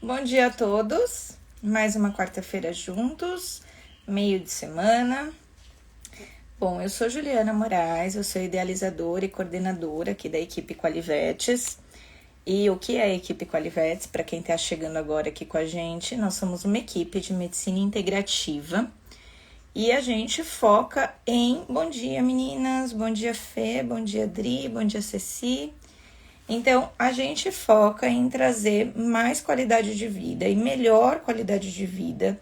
Bom dia a todos, mais uma quarta-feira juntos, meio de semana. Bom, eu sou Juliana Moraes, eu sou idealizadora e coordenadora aqui da equipe Qualivetes. E o que é a equipe Qualivetes? Para quem está chegando agora aqui com a gente, nós somos uma equipe de medicina integrativa e a gente foca em... Bom dia, meninas, bom dia, Fê, bom dia, Dri, bom dia, Ceci. Então, a gente foca em trazer mais qualidade de vida e melhor qualidade de vida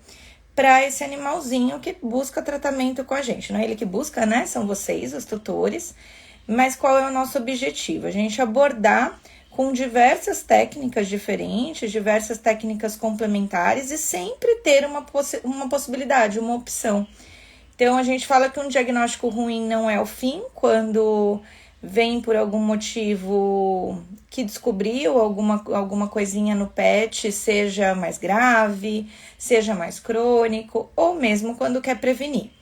para esse animalzinho que busca tratamento com a gente. Não é ele que busca, né? São vocês, os tutores. Mas qual é o nosso objetivo? A gente abordar com diversas técnicas diferentes, diversas técnicas complementares e sempre ter uma possibilidade, uma opção. Então, a gente fala que um diagnóstico ruim não é o fim, quando vem por algum motivo que descobriu alguma coisinha no pet, seja mais grave, seja mais crônico, ou mesmo quando quer prevenir.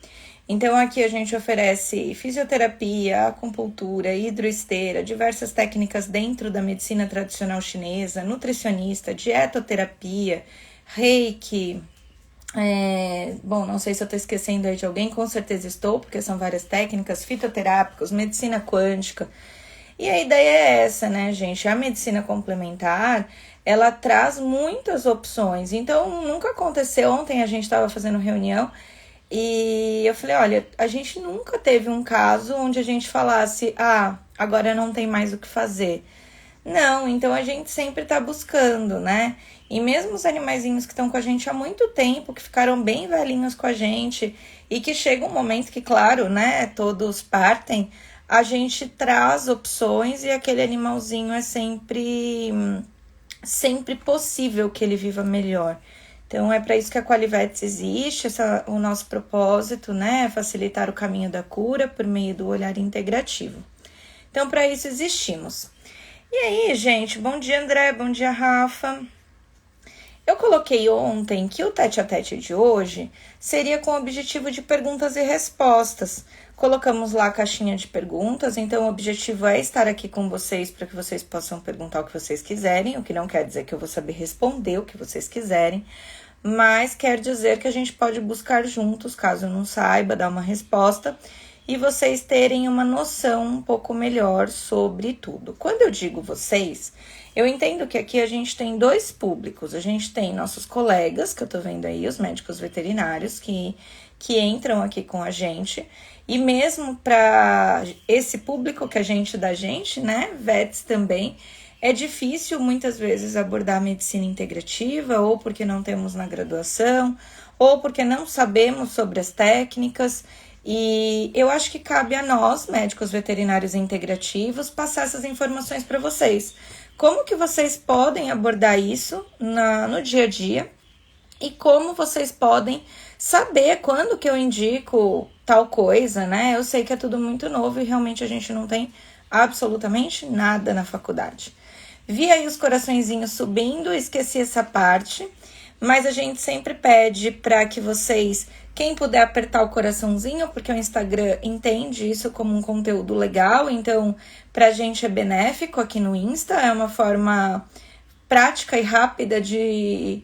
Então, aqui a gente oferece fisioterapia, acupuntura, hidroesteira, diversas técnicas dentro da medicina tradicional chinesa, nutricionista, dietoterapia, reiki. Bom, não sei se eu tô esquecendo aí de alguém, com certeza estou, porque são várias técnicas, fitoterápicos, medicina quântica. E a ideia é essa, né, gente? A medicina complementar, ela traz muitas opções. Então, nunca aconteceu, ontem a gente estava fazendo reunião e eu falei, olha, a gente nunca teve um caso onde a gente falasse, agora não tem mais o que fazer. Não, então a gente sempre tá buscando, né? E mesmo os animaizinhos que estão com a gente há muito tempo, que ficaram bem velhinhos com a gente, e que chega um momento que, claro, né, todos partem, a gente traz opções e aquele animalzinho é sempre possível que ele viva melhor. Então, é para isso que a Qualivetes existe, o nosso propósito, né, é facilitar o caminho da cura por meio do olhar integrativo. Então, para isso existimos. E aí, gente, bom dia, André, bom dia, Rafa. Eu coloquei ontem que o tete-a-tete de hoje seria com o objetivo de perguntas e respostas. Colocamos lá a caixinha de perguntas, então o objetivo é estar aqui com vocês para que vocês possam perguntar o que vocês quiserem, o que não quer dizer que eu vou saber responder o que vocês quiserem, mas quer dizer que a gente pode buscar juntos, caso eu não saiba, dar uma resposta, e vocês terem uma noção um pouco melhor sobre tudo. Quando eu digo vocês, eu entendo que aqui a gente tem dois públicos. A gente tem nossos colegas, que eu tô vendo aí, os médicos veterinários, que entram aqui com a gente. E mesmo para esse público que a gente da gente, né, vets também, é difícil muitas vezes abordar a medicina integrativa, ou porque não temos na graduação, ou porque não sabemos sobre as técnicas. E eu acho que cabe a nós, médicos veterinários integrativos, passar essas informações para vocês. Como que vocês podem abordar isso no dia a dia e como vocês podem saber quando que eu indico tal coisa, né? Eu sei que é tudo muito novo e realmente a gente não tem absolutamente nada na faculdade. Vi aí os coraçõezinhos subindo, esqueci essa parte, mas a gente sempre pede para que vocês, quem puder apertar o coraçãozinho, porque o Instagram entende isso como um conteúdo legal, então pra gente é benéfico aqui no Insta, é uma forma prática e rápida de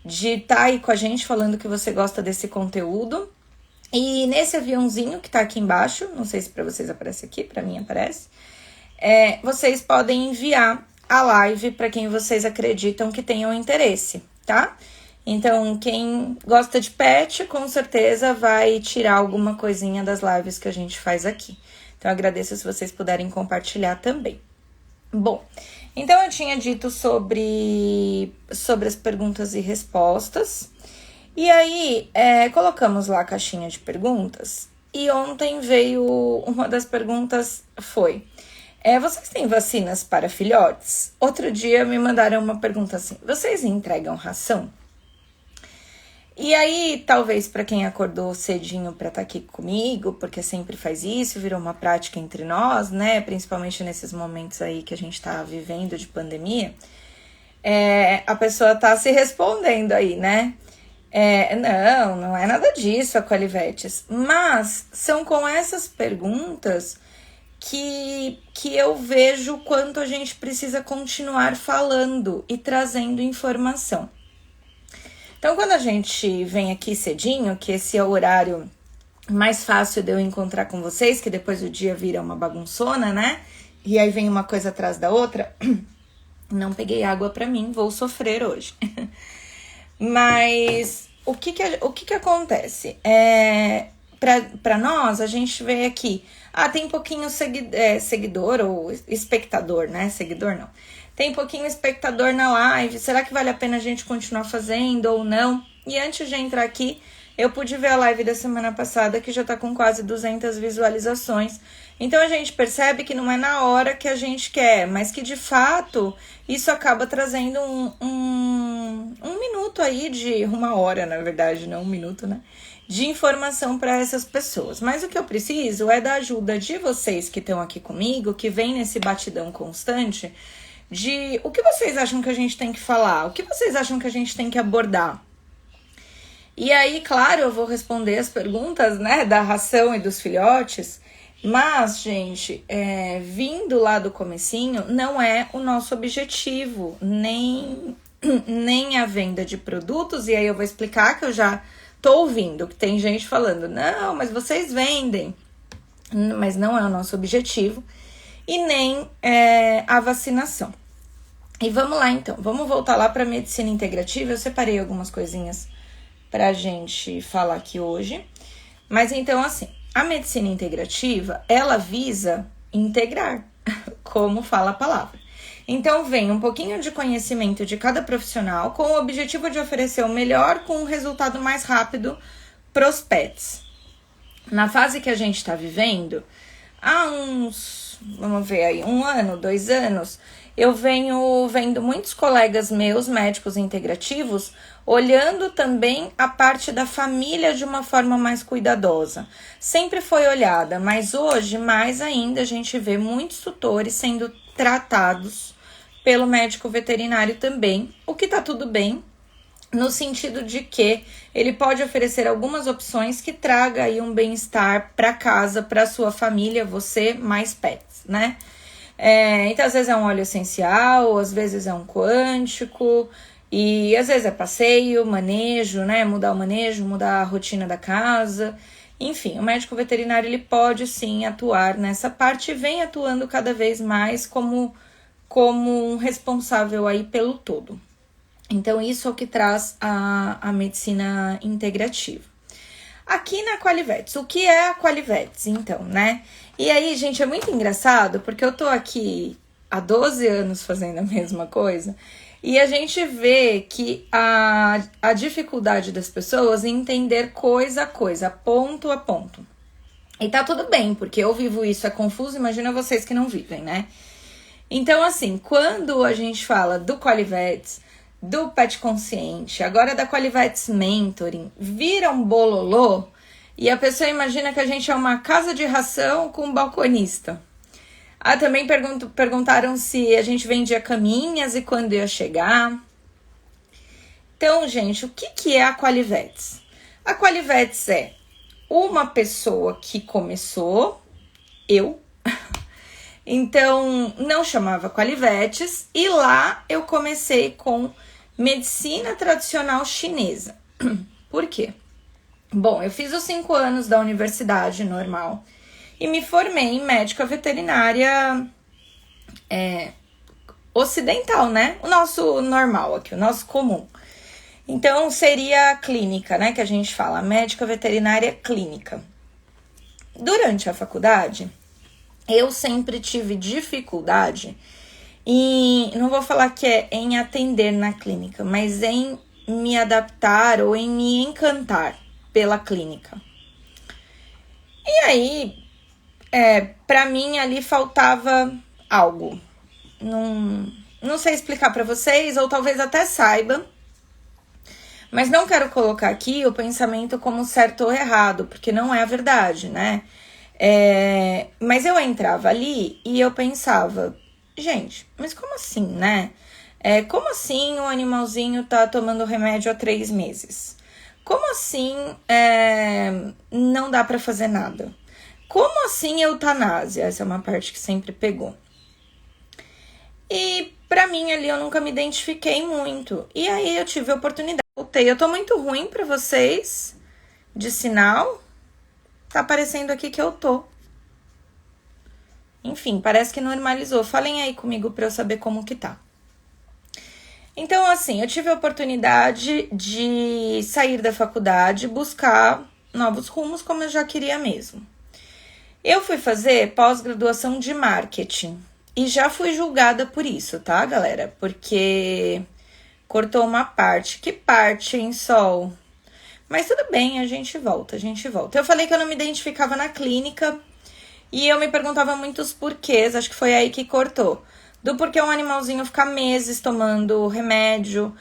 estar aí com a gente falando que você gosta desse conteúdo. E nesse aviãozinho que tá aqui embaixo, não sei se pra vocês aparece aqui, pra mim aparece, vocês podem enviar a live para quem vocês acreditam que tenham interesse, tá? Então, quem gosta de pet, com certeza vai tirar alguma coisinha das lives que a gente faz aqui. Então, agradeço se vocês puderem compartilhar também. Bom, então eu tinha dito sobre as perguntas e respostas. E aí, colocamos lá a caixinha de perguntas. E ontem veio uma das perguntas, foi... vocês têm vacinas para filhotes? Outro dia me mandaram uma pergunta assim, vocês entregam ração? E aí, talvez para quem acordou cedinho para estar aqui comigo, porque sempre faz isso, virou uma prática entre nós, né? Principalmente nesses momentos aí que a gente tá vivendo de pandemia, a pessoa tá se respondendo aí, né? Não é nada disso, a Qualivetes. Mas são com essas perguntas que eu vejo quanto a gente precisa continuar falando e trazendo informação. Então, quando a gente vem aqui cedinho, que esse é o horário mais fácil de eu encontrar com vocês, que depois o dia vira uma bagunçona, né? E aí vem uma coisa atrás da outra. Não peguei água pra mim, vou sofrer hoje. Mas o que acontece? Pra nós, a gente vê aqui, tem pouquinho seguidor ou espectador, né? Seguidor não. Tem pouquinho espectador na live, será que vale a pena a gente continuar fazendo ou não? E antes de entrar aqui, eu pude ver a live da semana passada, que já tá com quase 200 visualizações. Então, a gente percebe que não é na hora que a gente quer, mas que, de fato, isso acaba trazendo um minuto aí uma hora, na verdade, não um minuto, né? De informação para essas pessoas. Mas o que eu preciso é da ajuda de vocês que estão aqui comigo, que vem nesse batidão constante, de o que vocês acham que a gente tem que falar, o que vocês acham que a gente tem que abordar. E aí, claro, eu vou responder as perguntas, né, da ração e dos filhotes, mas, gente, vindo lá do comecinho, não é o nosso objetivo, nem a venda de produtos, e aí eu vou explicar que eu já tô ouvindo, que tem gente falando, não, mas vocês vendem, mas não é o nosso objetivo, e nem a vacinação. E vamos lá, então, vamos voltar lá para a medicina integrativa, eu separei algumas coisinhas pra gente falar aqui hoje, mas então, assim, a medicina integrativa, ela visa integrar, como fala a palavra. Então, vem um pouquinho de conhecimento de cada profissional com o objetivo de oferecer o melhor com um resultado mais rápido pros pets. Na fase que a gente está vivendo, há vamos ver aí, 1 ano, 2 anos, eu venho vendo muitos colegas meus, médicos integrativos, olhando também a parte da família de uma forma mais cuidadosa. Sempre foi olhada, mas hoje, mais ainda, a gente vê muitos tutores sendo tratados pelo médico veterinário também, o que tá tudo bem, no sentido de que ele pode oferecer algumas opções que traga aí um bem-estar para casa, para sua família, você mais pets, né? Então, às vezes é um óleo essencial, às vezes é um quântico, e às vezes é passeio, manejo, né? Mudar o manejo, mudar a rotina da casa. Enfim, o médico veterinário ele pode sim atuar nessa parte e vem atuando cada vez mais como um responsável aí pelo todo. Então, isso é o que traz a medicina integrativa. Aqui na Qualivets, o que é a Qualivets, então, né? E aí, gente, é muito engraçado, porque eu tô aqui há 12 anos fazendo a mesma coisa, e a gente vê que a dificuldade das pessoas em entender coisa a coisa, ponto a ponto. E tá tudo bem, porque eu vivo isso, é confuso, imagina vocês que não vivem, né? Então, assim, quando a gente fala do Qualivets, do Pet Consciente, agora da Qualivets Mentoring, vira um bololô e a pessoa imagina que a gente é uma casa de ração com um balconista. Também perguntaram se a gente vendia caminhas e quando ia chegar. Então, gente, o que é a Qualivets? A Qualivets é uma pessoa que começou, eu. Então, não chamava Qualivets e lá eu comecei com medicina tradicional chinesa. Por quê? Bom, eu fiz os 5 anos da universidade normal e me formei em médica veterinária ocidental, né? O nosso normal aqui, o nosso comum. Então, seria a clínica, né? Que a gente fala, médica veterinária clínica. Durante a faculdade, eu sempre tive dificuldade e não vou falar que é em atender na clínica, mas em me adaptar ou em me encantar pela clínica. E aí, pra mim ali faltava algo. Não sei explicar pra vocês, ou talvez até saiba, mas não quero colocar aqui o pensamento como certo ou errado, porque não é a verdade, né? Mas eu entrava ali e eu pensava, gente, mas como assim, né? Como assim o animalzinho tá tomando remédio há 3 meses? Como assim não dá pra fazer nada? Como assim eutanásia? Essa é uma parte que sempre pegou. E pra mim ali eu nunca me identifiquei muito. E aí eu tive a oportunidade Voltei. Eu tô muito ruim pra vocês de sinal. Tá aparecendo aqui que eu tô. Enfim, parece que normalizou. Falem aí comigo pra eu saber como que tá. Então, assim, eu tive a oportunidade de sair da faculdade, buscar novos rumos, como eu já queria mesmo. Eu fui fazer pós-graduação de marketing e já fui julgada por isso, tá, galera? Porque cortou uma parte. Que parte, hein, Sol? Mas tudo bem, a gente volta. Eu falei que eu não me identificava na clínica e eu me perguntava muitos porquês, acho que foi aí que cortou. Do porquê um animalzinho ficar meses tomando remédio,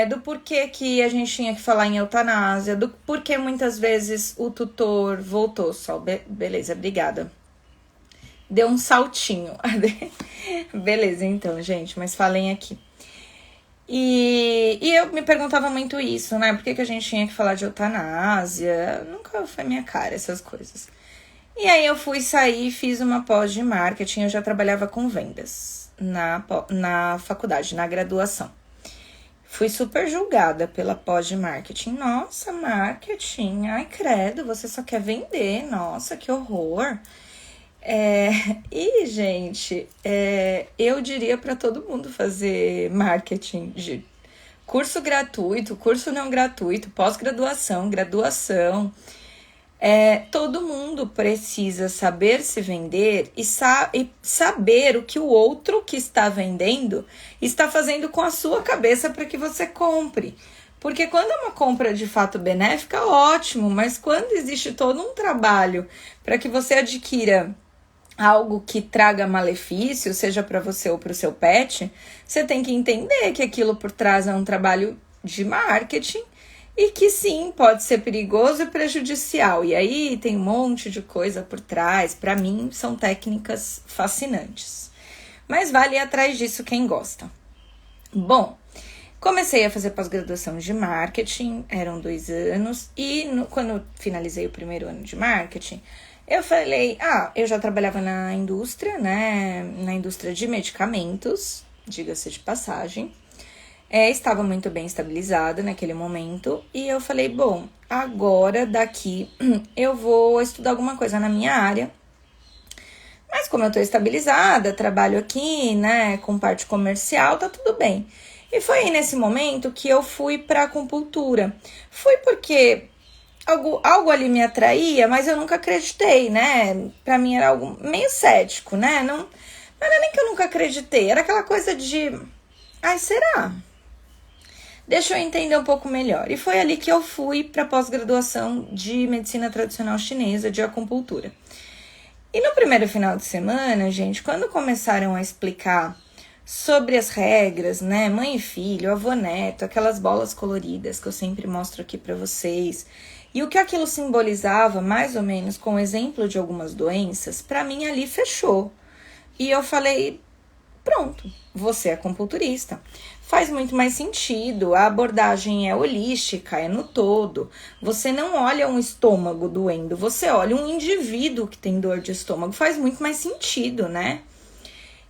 do porquê que a gente tinha que falar em eutanásia, do porquê muitas vezes o tutor voltou só. Beleza, obrigada. Deu um saltinho. Beleza, então, gente, mas falem aqui. E eu me perguntava muito isso, né? Por que a gente tinha que falar de eutanásia? Nunca foi minha cara essas coisas. E aí eu fui sair e fiz uma pós de marketing, eu já trabalhava com vendas na faculdade, na graduação. Fui super julgada pela pós de marketing. Nossa, marketing, ai credo, você só quer vender, nossa, que horror. E, gente, eu diria para todo mundo fazer marketing de curso gratuito, curso não gratuito, pós-graduação, graduação. Todo mundo precisa saber se vender e saber o que o outro que está vendendo está fazendo com a sua cabeça para que você compre. Porque quando é uma compra de fato benéfica, ótimo, mas quando existe todo um trabalho para que você adquira algo que traga malefício, seja para você ou para o seu pet, você tem que entender que aquilo por trás é um trabalho de marketing e que sim, pode ser perigoso e prejudicial. E aí tem um monte de coisa por trás. Para mim, são técnicas fascinantes. Mas vale ir atrás disso quem gosta. Bom, comecei a fazer pós-graduação de marketing, eram 2 anos. E quando finalizei o primeiro ano de marketing, eu falei, eu já trabalhava na indústria, né? Na indústria de medicamentos, diga-se de passagem. Estava muito bem estabilizada naquele momento. E eu falei, bom, agora daqui eu vou estudar alguma coisa na minha área. Mas como eu tô estabilizada, trabalho aqui, né, com parte comercial, tá tudo bem. E foi aí nesse momento que eu fui pra acupuntura. Fui porque algo ali me atraía, mas eu nunca acreditei, né? Pra mim era algo meio cético, né? Não era nem que eu nunca acreditei, era aquela coisa de... será? Deixa eu entender um pouco melhor. E foi ali que eu fui para pós-graduação de medicina tradicional chinesa, de acupuntura. E no primeiro final de semana, gente, quando começaram a explicar sobre as regras, né, mãe e filho, avô neto, aquelas bolas coloridas que eu sempre mostro aqui para vocês, e o que aquilo simbolizava, mais ou menos, com o exemplo de algumas doenças, para mim ali fechou. E eu falei, pronto, você é acupunturista. Faz muito mais sentido, a abordagem é holística, é no todo. Você não olha um estômago doendo, você olha um indivíduo que tem dor de estômago. Faz muito mais sentido, né?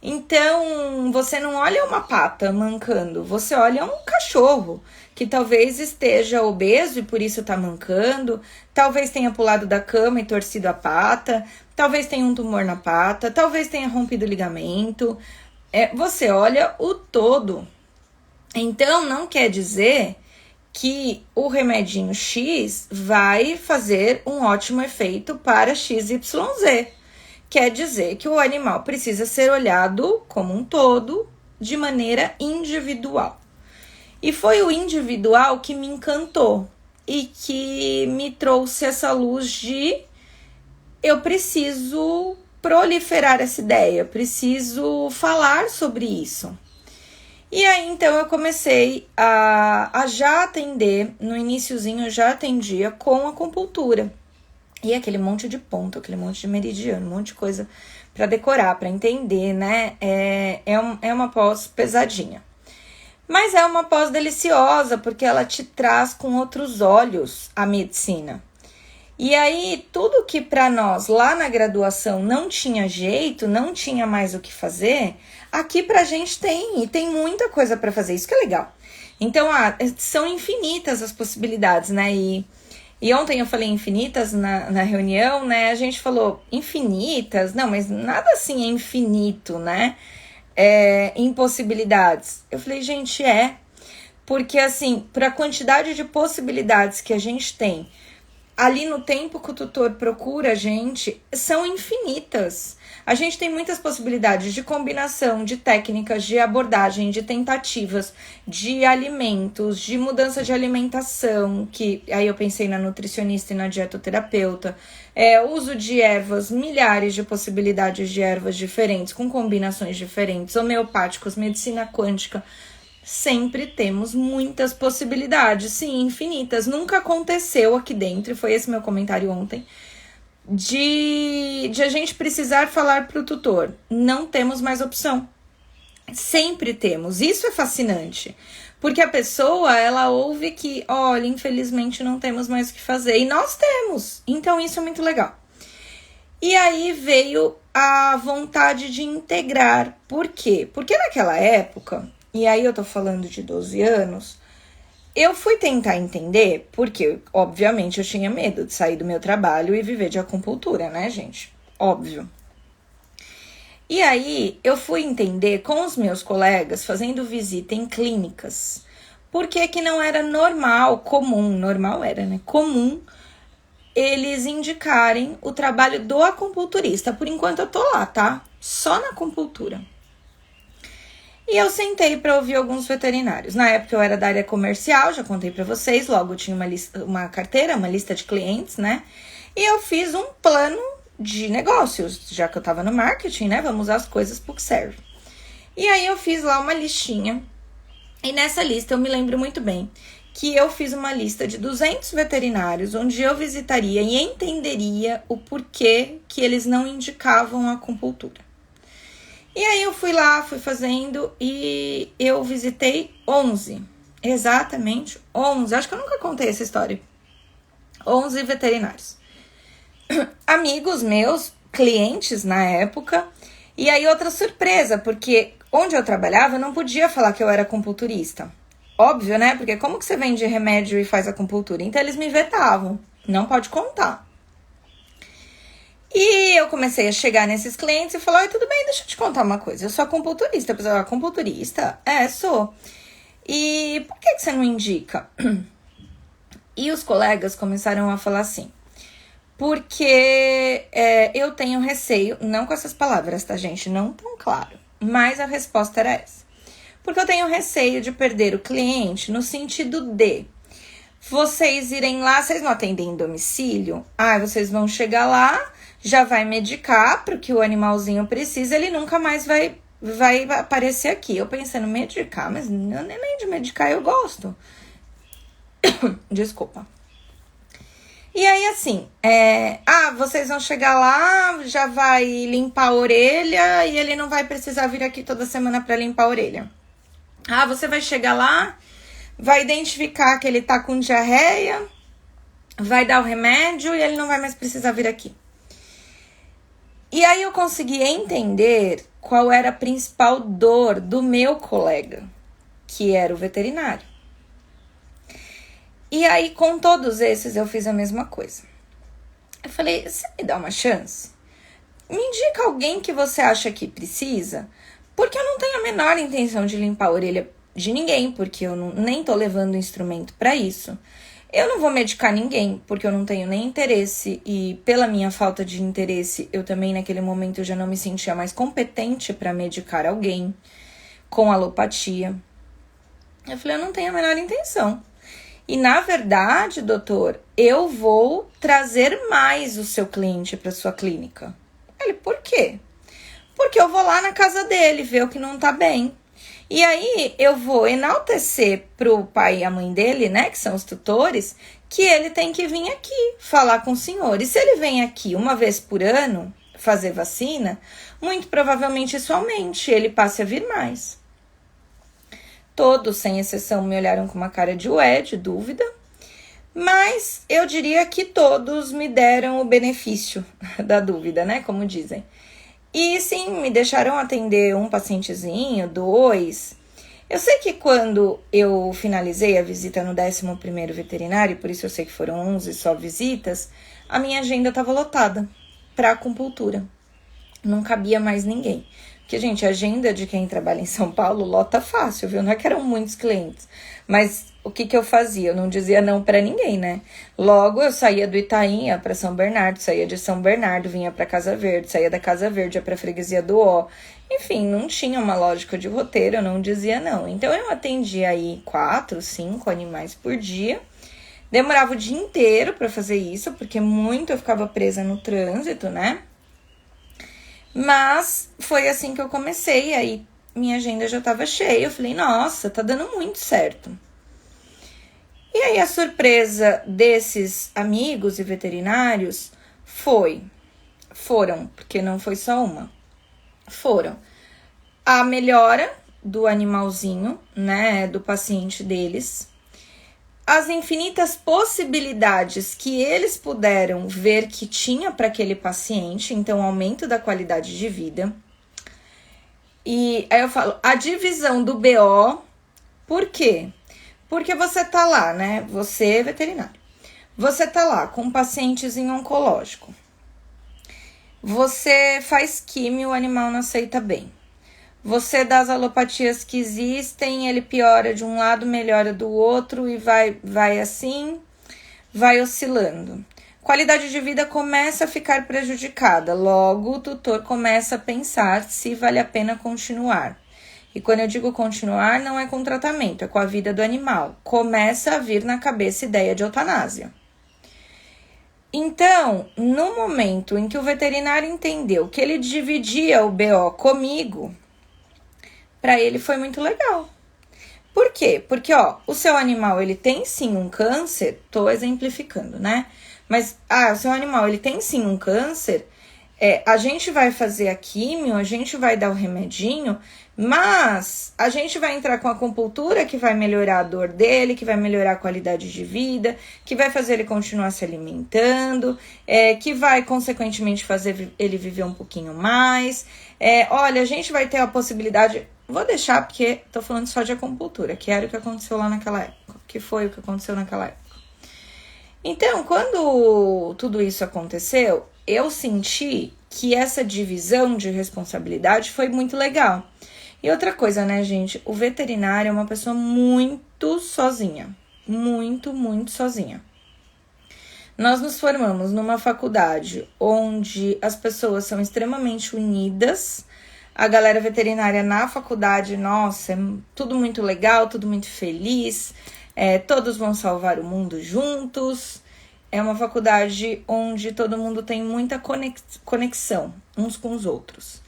Então, você não olha uma pata mancando, você olha um cachorro que talvez esteja obeso e por isso tá mancando, talvez tenha pulado da cama e torcido a pata, talvez tenha um tumor na pata, talvez tenha rompido o ligamento. Você olha o todo. Então, não quer dizer que o remedinho X vai fazer um ótimo efeito para XYZ. Quer dizer que o animal precisa ser olhado como um todo, de maneira individual. E foi o individual que me encantou e que me trouxe essa luz de eu preciso proliferar essa ideia, preciso falar sobre isso. E aí, então, eu comecei a já atender, no iniciozinho eu já atendia com acupuntura. E aquele monte de ponto, aquele monte de meridiano, um monte de coisa para decorar, para entender, né? É uma pós pesadinha. Mas é uma pós deliciosa, porque ela te traz com outros olhos a medicina. E aí, tudo que para nós lá na graduação não tinha jeito, não tinha mais o que fazer, aqui pra gente tem, e tem muita coisa para fazer, isso que é legal. Então, são infinitas as possibilidades, né? E ontem eu falei infinitas na reunião, né? A gente falou infinitas, não, mas nada assim é infinito, né? Impossibilidades. Eu falei, gente, porque assim, para a quantidade de possibilidades que a gente tem, ali no tempo que o tutor procura a gente, são infinitas. A gente tem muitas possibilidades de combinação, de técnicas, de abordagem, de tentativas, de alimentos, de mudança de alimentação, que aí eu pensei na nutricionista e na dietoterapeuta, uso de ervas, milhares de possibilidades de ervas diferentes, com combinações diferentes, homeopáticos, medicina quântica. Sempre temos muitas possibilidades, sim, infinitas. Nunca aconteceu aqui dentro, e foi esse meu comentário ontem, de a gente precisar falar para o tutor. Não temos mais opção. Sempre temos. Isso é fascinante. Porque a pessoa, ela ouve que, olha, infelizmente não temos mais o que fazer. E nós temos. Então isso é muito legal. E aí veio a vontade de integrar. Por quê? Porque naquela época... E aí eu tô falando de 12 anos, eu fui tentar entender, porque, obviamente, eu tinha medo de sair do meu trabalho e viver de acupuntura, né, gente? Óbvio. E aí, eu fui entender com os meus colegas, fazendo visita em clínicas, por que não era normal era, né? Comum eles indicarem o trabalho do acupunturista. Por enquanto eu tô lá, tá? Só na acupuntura. E eu sentei para ouvir alguns veterinários. Na época eu era da área comercial, já contei para vocês, logo eu tinha uma carteira, uma lista de clientes, né? E eu fiz um plano de negócios, já que eu tava no marketing, né? Vamos usar as coisas pro que serve. E aí eu fiz lá uma listinha, e nessa lista eu me lembro muito bem que eu fiz uma lista de 200 veterinários, onde eu visitaria e entenderia o porquê que eles não indicavam a acupuntura. E aí eu fui lá, fui fazendo e eu visitei 11, exatamente 11, acho que eu nunca contei essa história, 11 veterinários, amigos meus, clientes na época. E aí outra surpresa, porque onde eu trabalhava eu não podia falar que eu era acupunturista, óbvio, né, porque como que você vende remédio e faz acupuntura? Então eles me vetavam, não pode contar. E eu comecei a chegar nesses clientes e falar, oi, tudo bem, deixa eu te contar uma coisa, eu sou acupunturista. A pessoa, acupunturista? Sou. E por que você não indica? E os colegas começaram a falar assim, porque eu tenho receio, não com essas palavras, tá, gente, não tão claro, mas a resposta era essa. Porque eu tenho receio de perder o cliente no sentido de vocês irem lá, vocês não atendem em domicílio? Vocês vão chegar lá, já vai medicar para o que o animalzinho precisa, ele nunca mais vai aparecer aqui. Eu pensando, medicar, mas nem de medicar eu gosto. Desculpa. E aí, assim, vocês vão chegar lá, já vai limpar a orelha e ele não vai precisar vir aqui toda semana para limpar a orelha. Você vai chegar lá, vai identificar que ele tá com diarreia, vai dar o remédio e ele não vai mais precisar vir aqui. E aí eu consegui entender qual era a principal dor do meu colega, que era o veterinário. E aí com todos esses eu fiz a mesma coisa. Eu falei, você me dá uma chance? Me indica alguém que você acha que precisa, porque eu não tenho a menor intenção de limpar a orelha de ninguém, porque eu nem tô levando instrumento para isso. Eu não vou medicar ninguém, porque eu não tenho nem interesse, e pela minha falta de interesse, eu também naquele momento eu já não me sentia mais competente para medicar alguém com alopatia. Eu falei, eu não tenho a menor intenção. E na verdade, doutor, eu vou trazer mais o seu cliente para sua clínica. Ele, por quê? Porque eu vou lá na casa dele ver o que não tá bem. E aí eu vou enaltecer pro pai e a mãe dele, né, que são os tutores, que ele tem que vir aqui falar com o senhor. E se ele vem aqui uma vez por ano fazer vacina, muito provavelmente isso aumente, ele passe a vir mais. Todos, sem exceção, me olharam com uma cara de ué, de dúvida. Mas eu diria que todos me deram o benefício da dúvida, né? Como dizem. E sim, me deixaram atender um pacientezinho, dois. Eu sei que quando eu finalizei a visita no 11º veterinário, por isso eu sei que foram 11 só visitas, a minha agenda estava lotada para acupuntura. Não cabia mais ninguém. Porque, gente, a agenda de quem trabalha em São Paulo lota fácil, viu? Não é que eram muitos clientes. Mas o que eu fazia? Eu não dizia não para ninguém, né? Logo, eu saía do Itaim, ia para São Bernardo, saía de São Bernardo, vinha para Casa Verde, saía da Casa Verde, ia para Freguesia do Ó. Enfim, não tinha uma lógica de roteiro, eu não dizia não. Então, eu atendia aí 4, 5 animais por dia. Demorava o dia inteiro para fazer isso, porque muito eu ficava presa no trânsito, né? Mas foi assim que eu comecei, aí minha agenda já estava cheia, eu falei, nossa, tá dando muito certo. E aí a surpresa desses amigos e veterinários foram, porque não foi só uma, foram a melhora do animalzinho, né, do paciente deles, as infinitas possibilidades que eles puderam ver que tinha para aquele paciente, então aumento da qualidade de vida. E aí eu falo, a divisão do BO, por quê? Porque você tá lá, né? Você é veterinário. Você tá lá com um pacientezinho oncológico. Você faz químio, o animal não aceita bem. Você dá as alopatias que existem, ele piora de um lado, melhora do outro e vai assim, vai oscilando. Qualidade de vida começa a ficar prejudicada, logo o tutor começa a pensar se vale a pena continuar. E quando eu digo continuar, não é com tratamento, é com a vida do animal. Começa a vir na cabeça a ideia de eutanásia. Então, no momento em que o veterinário entendeu que ele dividia o BO comigo, para ele foi muito legal. Por quê? Porque, o seu animal, ele tem sim um câncer, tô exemplificando, né? Mas, o seu animal, ele tem sim um câncer, a gente vai fazer a químio, a gente vai dar o remedinho, mas a gente vai entrar com a acupuntura que vai melhorar a dor dele, que vai melhorar a qualidade de vida, que vai fazer ele continuar se alimentando, que vai, consequentemente, fazer ele viver um pouquinho mais. Olha, a gente vai ter a possibilidade... Vou deixar porque tô falando só de acupuntura, que era o que aconteceu lá naquela época, que foi o que aconteceu naquela época. Então, quando tudo isso aconteceu, eu senti que essa divisão de responsabilidade foi muito legal. E outra coisa, né, gente? O veterinário é uma pessoa muito sozinha. Muito, muito sozinha. Nós nos formamos numa faculdade onde as pessoas são extremamente unidas. A galera veterinária na faculdade, nossa, é tudo muito legal, tudo muito feliz. Todos vão salvar o mundo juntos. É uma faculdade onde todo mundo tem muita conexão uns com os outros.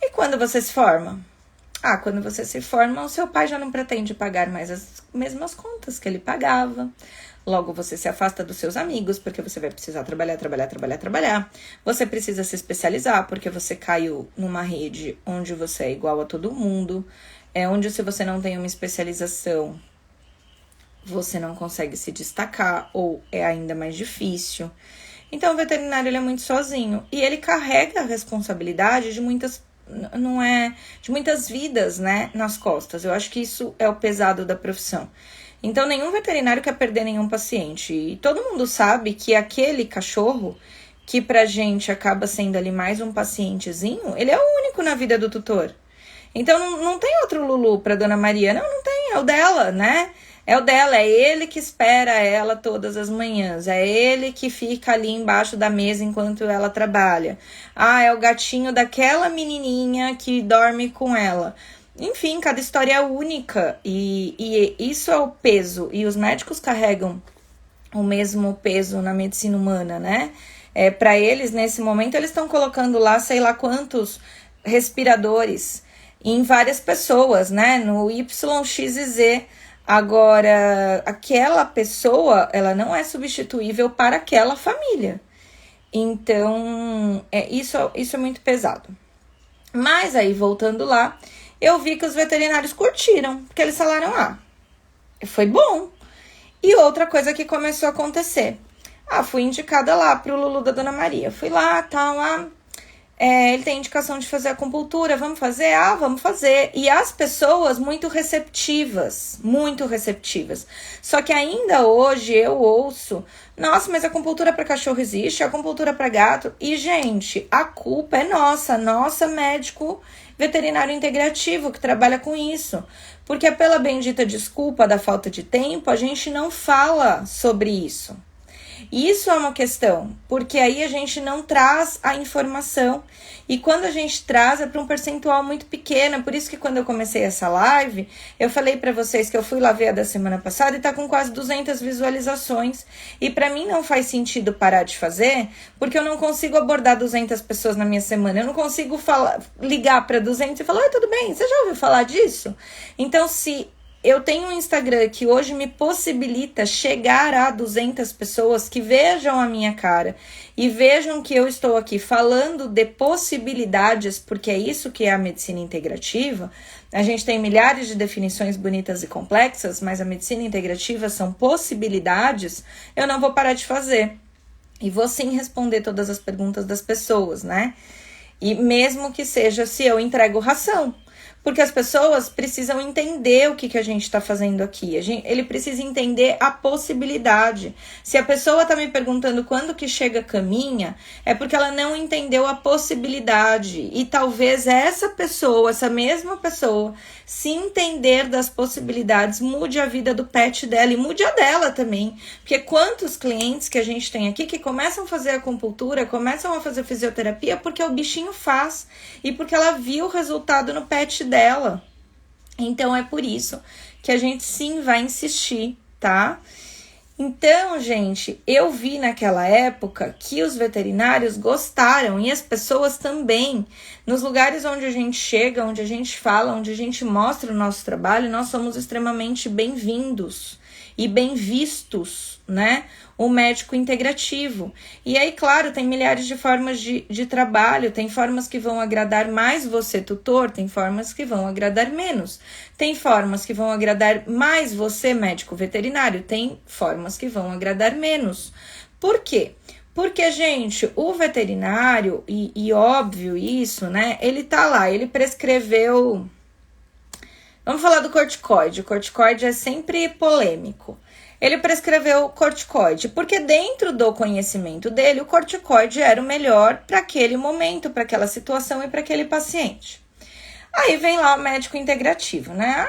E quando você se forma? Quando você se forma, o seu pai já não pretende pagar mais as mesmas contas que ele pagava. Logo, você se afasta dos seus amigos, porque você vai precisar trabalhar. Você precisa se especializar, porque você caiu numa rede onde você é igual a todo mundo. Onde se você não tem uma especialização, você não consegue se destacar, ou é ainda mais difícil. Então, o veterinário, ele é muito sozinho. E ele carrega a responsabilidade de muitas vidas, né, nas costas. Eu acho que isso é o pesado da profissão. Então, nenhum veterinário quer perder nenhum paciente. E todo mundo sabe que aquele cachorro, que pra gente acaba sendo ali mais um pacientezinho, ele é o único na vida do tutor. Então, não tem outro Lulu pra Dona Maria. Não tem, é o dela, né? É o dela, é ele que espera ela todas as manhãs. É ele que fica ali embaixo da mesa enquanto ela trabalha. É o gatinho daquela menininha que dorme com ela. Enfim, cada história é única e isso é o peso. E os médicos carregam o mesmo peso na medicina humana, né? Para eles, nesse momento, eles estão colocando lá sei lá quantos respiradores em várias pessoas, né? No Y, X e Z. Agora, aquela pessoa, ela não é substituível para aquela família. Então, isso é muito pesado. Mas aí, voltando lá, eu vi que os veterinários curtiram, porque eles falaram, foi bom. E outra coisa que começou a acontecer. Fui indicada lá pro Lulu da Dona Maria. Fui lá, tal, ele tem indicação de fazer acupuntura, vamos fazer? Vamos fazer. E as pessoas muito receptivas. Só que ainda hoje eu ouço, nossa, mas a acupuntura para cachorro existe, a acupuntura para gato. E, gente, a culpa é nossa médico veterinário integrativo que trabalha com isso. Porque pela bendita desculpa da falta de tempo, a gente não fala sobre isso. Isso é uma questão, porque aí a gente não traz a informação. E quando a gente traz é para um percentual muito pequeno. Por isso que quando eu comecei essa live, eu falei para vocês que eu fui lá ver a da semana passada e tá com quase 200 visualizações. E para mim não faz sentido parar de fazer, porque eu não consigo abordar 200 pessoas na minha semana. Eu não consigo ligar para 200 e falar, oi, tudo bem? Você já ouviu falar disso? Então, se eu tenho um Instagram que hoje me possibilita chegar a 200 pessoas que vejam a minha cara e vejam que eu estou aqui falando de possibilidades, porque é isso que é a medicina integrativa. A gente tem milhares de definições bonitas e complexas, mas a medicina integrativa são possibilidades. Eu não vou parar de fazer. E vou sim responder todas as perguntas das pessoas, né? E mesmo que seja se eu entrego ração. Porque as pessoas precisam entender o que a gente está fazendo aqui. Ele precisa entender a possibilidade. Se a pessoa está me perguntando quando que chega caminha, é porque ela não entendeu a possibilidade. E talvez essa mesma pessoa, se entender das possibilidades, mude a vida do pet dela e mude a dela também. Porque quantos clientes que a gente tem aqui que começam a fazer acupuntura, começam a fazer fisioterapia porque o bichinho faz e porque ela viu o resultado no pet dela. Então é por isso que a gente sim vai insistir, tá? Então, gente, eu vi naquela época que os veterinários gostaram e as pessoas também. Nos lugares onde a gente chega, onde a gente fala, onde a gente mostra o nosso trabalho, nós somos extremamente bem-vindos e bem vistos, né? O médico integrativo. E aí, claro, tem milhares de formas de trabalho, tem formas que vão agradar mais você, tutor, tem formas que vão agradar menos. Tem formas que vão agradar mais você, médico veterinário, tem formas que vão agradar menos. Por quê? Porque, gente, o veterinário, e óbvio isso, né? Ele tá lá, ele prescreveu... Vamos falar do corticoide. O corticoide é sempre polêmico. Ele prescreveu corticoide, porque dentro do conhecimento dele, o corticoide era o melhor para aquele momento, para aquela situação e para aquele paciente. Aí vem lá o médico integrativo, né?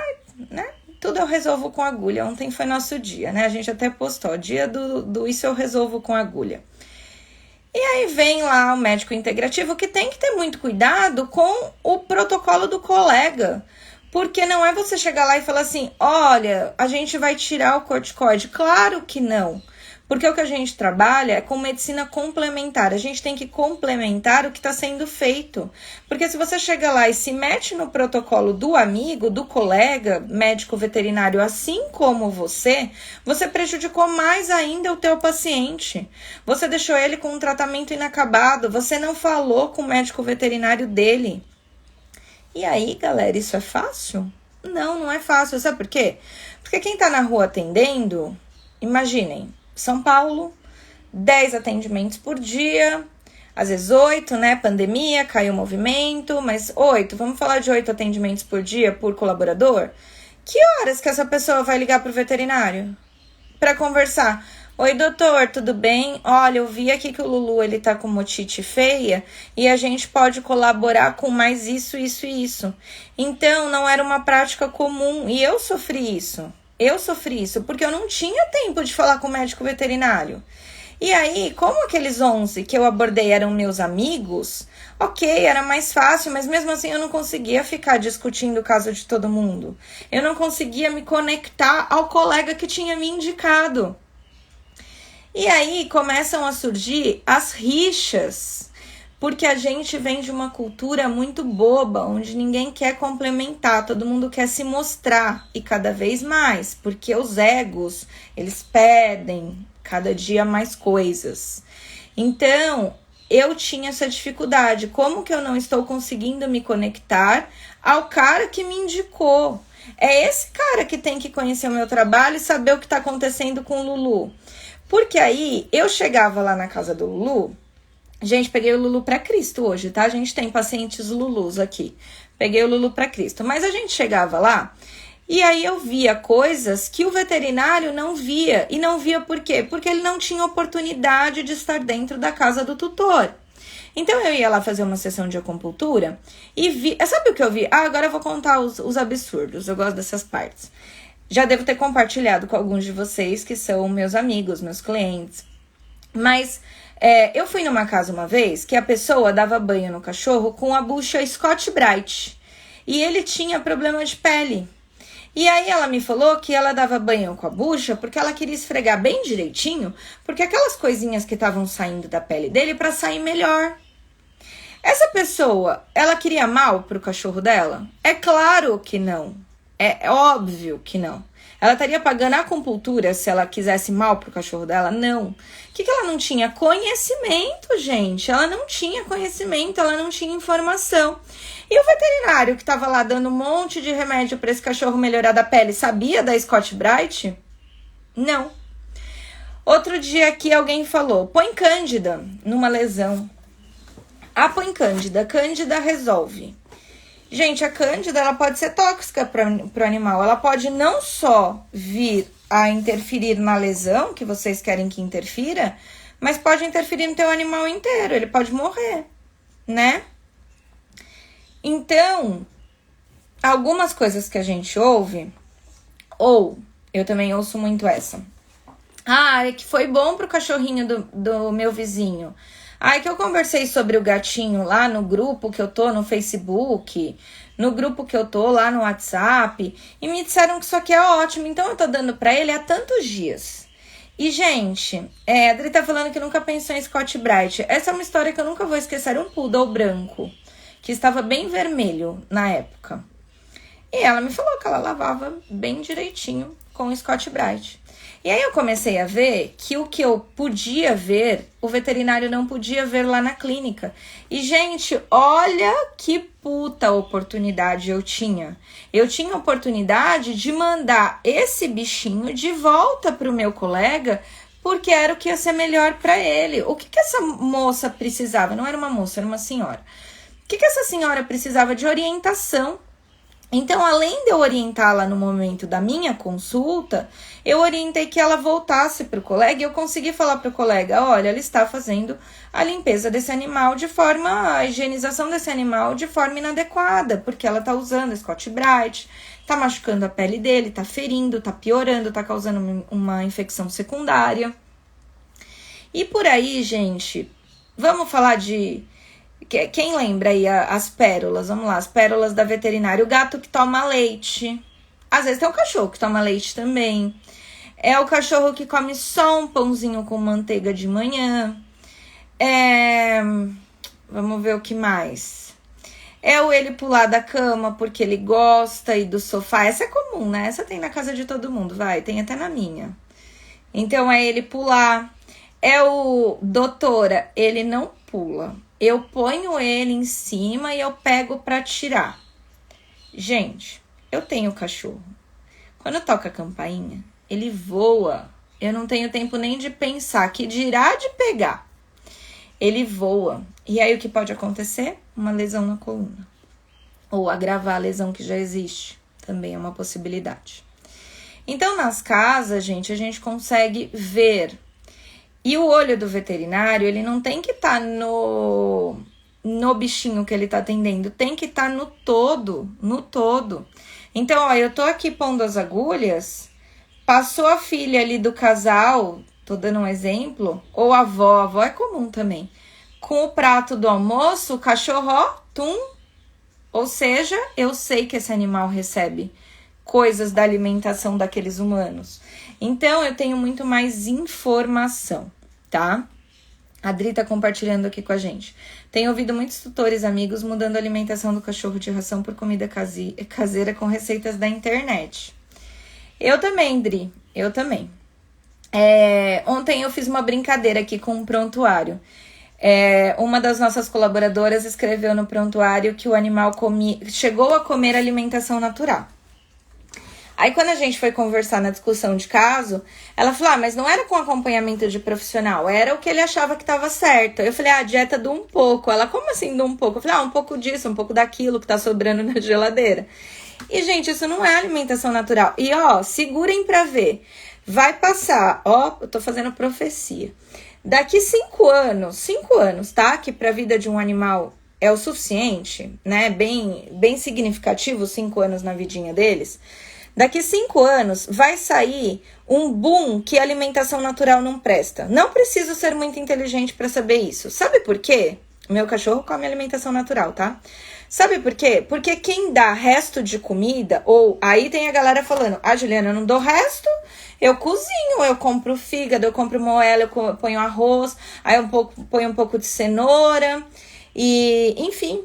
Tudo eu resolvo com agulha. Ontem foi nosso dia, né? A gente até postou, dia do isso eu resolvo com agulha. E aí vem lá o médico integrativo que tem que ter muito cuidado com o protocolo do colega. Porque não é você chegar lá e falar assim, olha, a gente vai tirar o corticoide. Claro que não. Porque o que a gente trabalha é com medicina complementar. A gente tem que complementar o que está sendo feito. Porque se você chega lá e se mete no protocolo do amigo, do colega, médico veterinário, assim como você prejudicou mais ainda o teu paciente. Você deixou ele com um tratamento inacabado. Você não falou com o médico veterinário dele. E aí, galera, isso é fácil? Não é fácil. Sabe por quê? Porque quem tá na rua atendendo, imaginem, São Paulo, 10 atendimentos por dia, às vezes 8, né? Pandemia, caiu o movimento, mas 8, vamos falar de 8 atendimentos por dia por colaborador? Que horas que essa pessoa vai ligar pro veterinário para conversar? Oi, doutor, tudo bem? Olha, eu vi aqui que o Lulu, ele tá com otite feia e a gente pode colaborar com mais isso, isso e isso. Então, não era uma prática comum e eu sofri isso. Porque eu não tinha tempo de falar com o médico veterinário. E aí, como aqueles 11 que eu abordei eram meus amigos, ok, era mais fácil, mas mesmo assim eu não conseguia ficar discutindo o caso de todo mundo. Eu não conseguia me conectar ao colega que tinha me indicado. E aí começam a surgir as rixas, porque a gente vem de uma cultura muito boba, onde ninguém quer complementar, todo mundo quer se mostrar, e cada vez mais, porque os egos, eles pedem cada dia mais coisas. Então, eu tinha essa dificuldade, como que eu não estou conseguindo me conectar ao cara que me indicou? É esse cara que tem que conhecer o meu trabalho e saber o que tá acontecendo com o Lulu. Porque aí, eu chegava lá na casa do Lulu. Gente, peguei o Lulu pra Cristo hoje, tá? A gente tem pacientes Lulus aqui. Peguei o Lulu pra Cristo. Mas a gente chegava lá e aí eu via coisas que o veterinário não via. E não via por quê? Porque ele não tinha oportunidade de estar dentro da casa do tutor. Então eu ia lá fazer uma sessão de acupuntura e vi... Sabe o que eu vi? Agora eu vou contar os absurdos. Eu gosto dessas partes. Já devo ter compartilhado com alguns de vocês que são meus amigos, meus clientes. Mas eu fui numa casa uma vez que a pessoa dava banho no cachorro com a bucha Scott-Brite. E ele tinha problema de pele. E aí ela me falou que ela dava banho com a bucha porque ela queria esfregar bem direitinho, porque aquelas coisinhas que estavam saindo da pele dele para sair melhor. Essa pessoa, ela queria mal pro cachorro dela? É claro que não. É óbvio que não. Ela estaria pagando a acupuntura se ela quisesse mal pro cachorro dela? Não. O que ela não tinha? Conhecimento, gente. Ela não tinha conhecimento, ela não tinha informação. E o veterinário que estava lá dando um monte de remédio para esse cachorro melhorar da pele, sabia da Scott-Brite? Não. Outro dia aqui alguém falou, põe Cândida numa lesão. Põe Cândida. Cândida resolve. Gente, a Cândida ela pode ser tóxica para o animal. Ela pode não só vir a interferir na lesão, que vocês querem que interfira, mas pode interferir no teu animal inteiro. Ele pode morrer, né? Então, algumas coisas que a gente ouve, ou eu também ouço muito essa. É que foi bom pro cachorrinho do meu vizinho. É que eu conversei sobre o gatinho lá no grupo que eu tô no Facebook, no grupo que eu tô lá no WhatsApp, e me disseram que isso aqui é ótimo, então eu tô dando pra ele há tantos dias. E, gente, a Adri tá falando que nunca pensou em Scott-Brite. Essa é uma história que eu nunca vou esquecer. Era um poodle branco, que estava bem vermelho na época. E ela me falou que ela lavava bem direitinho com o Scott-Brite. E aí eu comecei a ver que o que eu podia ver, o veterinário não podia ver lá na clínica. E, gente, olha que puta oportunidade eu tinha. Eu tinha a oportunidade de mandar esse bichinho de volta pro meu colega, porque era o que ia ser melhor para ele. O que essa moça precisava? Não era uma moça, era uma senhora. O que essa senhora precisava? De orientação. Então, além de eu orientá-la no momento da minha consulta, eu orientei que ela voltasse para o colega e eu consegui falar para o colega, olha, ela está fazendo a limpeza desse animal a higienização desse animal de forma inadequada, porque ela está usando Scott-Brite, está machucando a pele dele, está ferindo, está piorando, está causando uma infecção secundária. E por aí, gente, vamos falar de... Quem lembra aí as pérolas? Vamos lá, as pérolas da veterinária. O gato que toma leite. Às vezes tem o cachorro que toma leite também. É o cachorro que come só um pãozinho com manteiga de manhã. Vamos ver o que mais. É o ele pular da cama porque ele gosta e do sofá. Essa é comum, né? Essa tem na casa de todo mundo, tem até na minha. Então é ele pular. É o doutora, ele não pula. Eu ponho ele em cima e eu pego pra tirar. Gente, eu tenho cachorro. Quando toca a campainha, ele voa. Eu não tenho tempo nem de pensar, que dirá de pegar. Ele voa. E aí o que pode acontecer? Uma lesão na coluna. Ou agravar a lesão que já existe. Também é uma possibilidade. Então, nas casas, gente, a gente consegue ver. E o olho do veterinário, ele não tem que estar no bichinho que ele tá atendendo, tem que estar no todo, Então, eu tô aqui pondo as agulhas, passou a filha ali do casal, tô dando um exemplo, ou a avó é comum também, com o prato do almoço, o cachorro, ou seja, eu sei que esse animal recebe coisas da alimentação daqueles humanos. Então, eu tenho muito mais informação, tá? A Adri tá compartilhando aqui com a gente. Tenho ouvido muitos tutores amigos mudando a alimentação do cachorro de ração por comida caseira com receitas da internet. Eu também, Dri, eu também. Ontem eu fiz uma brincadeira aqui com um prontuário. Uma das nossas colaboradoras escreveu no prontuário que o animal chegou a comer alimentação natural. Aí quando a gente foi conversar na discussão de caso, ela falou, mas não era com acompanhamento de profissional, era o que ele achava que estava certo. Eu falei, a dieta do um pouco. Ela, como assim do um pouco? Eu falei, um pouco disso, um pouco daquilo que tá sobrando na geladeira. E, gente, isso não é alimentação natural. E, segurem pra ver. Vai passar, eu tô fazendo profecia. Daqui 5 anos, tá? Que pra vida de um animal é o suficiente, né? Bem significativo, 5 anos na vidinha deles. Daqui 5 anos vai sair um boom que a alimentação natural não presta. Não preciso ser muito inteligente para saber isso. Sabe por quê? Meu cachorro come alimentação natural, tá? Sabe por quê? Porque quem dá resto de comida, ou aí tem a galera falando, Juliana, eu não dou resto, eu cozinho, eu compro fígado, eu compro moela, eu ponho arroz, aí ponho um pouco de cenoura, e enfim.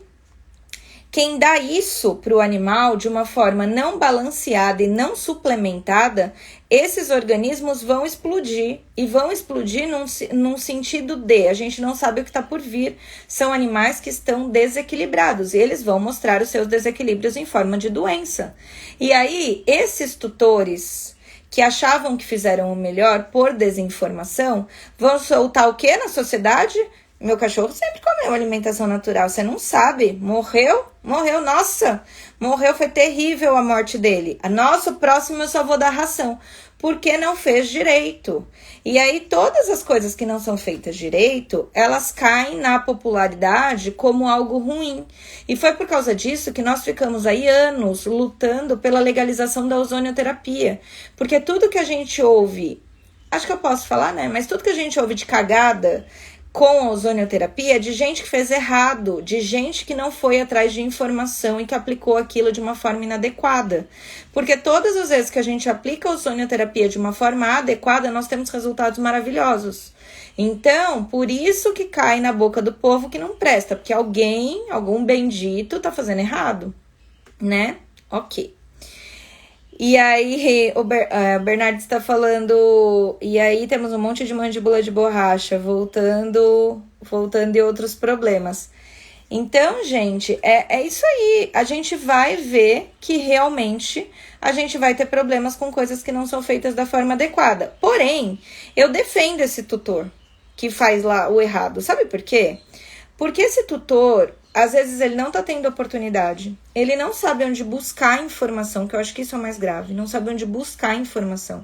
Quem dá isso para o animal de uma forma não balanceada e não suplementada, esses organismos vão explodir. E vão explodir num sentido de, a gente não sabe o que está por vir. São animais que estão desequilibrados e eles vão mostrar os seus desequilíbrios em forma de doença. E aí, esses tutores que achavam que fizeram o melhor por desinformação, vão soltar o que na sociedade? Meu cachorro sempre comeu alimentação natural, você não sabe. Morreu, nossa, morreu, foi terrível a morte dele. Nossa, o próximo eu só vou dar ração, porque não fez direito. E aí todas as coisas que não são feitas direito, elas caem na popularidade como algo ruim. E foi por causa disso que nós ficamos aí anos lutando pela legalização da ozonioterapia. Porque tudo que a gente ouve, acho que eu posso falar, né? Mas tudo que a gente ouve de cagada com a ozonioterapia, de gente que fez errado, de gente que não foi atrás de informação e que aplicou aquilo de uma forma inadequada. Porque todas as vezes que a gente aplica a ozonioterapia de uma forma adequada, nós temos resultados maravilhosos. Então, por isso que cai na boca do povo que não presta, porque algum bendito tá fazendo errado, né? Ok. E aí, o Bernardo está falando, e aí temos um monte de mandíbula de borracha, voltando e outros problemas. Então, gente, é isso aí. A gente vai ver que realmente a gente vai ter problemas com coisas que não são feitas da forma adequada. Porém, eu defendo esse tutor que faz lá o errado. Sabe por quê? Porque esse tutor, às vezes ele não tá tendo oportunidade, ele não sabe onde buscar informação, que eu acho que isso é o mais grave, não sabe onde buscar informação,